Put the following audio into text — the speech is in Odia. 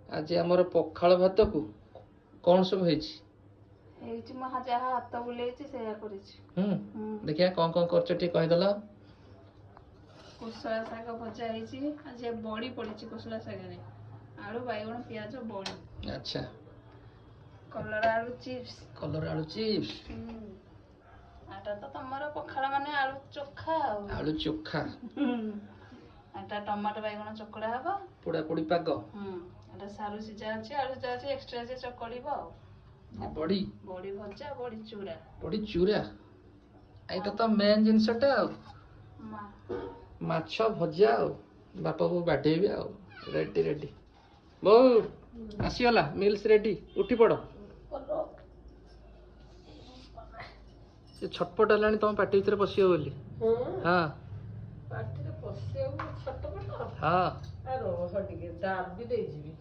आज आमर पखाल भात को कौन सब ହେଇଛି ଯାହା ହାତ ବୁଲେଇଛି ସେଇଆ କରିଛି। ଦେଖିଆ କଣ କଣ କରୁଛ ଟିକେ କହିଦେଲ। କୋଶଳା ଶାଗ ଭଜା ହେଇଛି। ଆଜି ବଡି ପଡିଛି କୋଶଳା ଶାଗରେ, ଆଳୁ ବାଇଗଣ ପିଆଜ ବଡି। ଆଚ୍ଛା। କଲରା ଆଳୁ ଚିପ୍ସ। କଲରା ଆଳୁ ଚିପ୍ସ। ଏଟା ତ ତମର ପଖାଳ ମାନେ ଆଳୁ ଚୋଖା ଆଉ। ଆଳୁ ଚୋଖା। ଏଟା ଟମାଟୋ ବାଇଗଣ ଚକଡା ହବ। ପୋଡା ପୋଡି ପାଗ। ଏଟା ସାରୁ ସିଝା ଅଛି, ଆଳୁ ସିଝା ଅଛି, ଏକ୍ସଟ୍ରା ସେ ଚକଡିବ ଆଉ। ବଡି ବଡି ଭଜା, ବଡି ଚୁରା। ବଡି ଚୁରା ଏଇଟା ତ ମେନ୍ ଜିନିଷଟା ଆଉ। ମାଛ ଭଜା ଆଉ ବାପା ବୋଉ ବାଡେଇବେ ଆଉ। ରେଡି ରେଡି ବୋଉ ଆସିଗଲା ମିଲ୍ସ ରେଡି। ଉଠି ପଡ। ସେ ଛଟପଟ ହେଲାଣି ତମ ପାଟି ଭିତରେ ପଶିବ ବୋଲି। ହଁ ପାଟିରେ ପଶିବାକୁ ଛଟପଟ। ହଁ ରହ ଟିକେ ଦାବି ଦେଇଯିବି।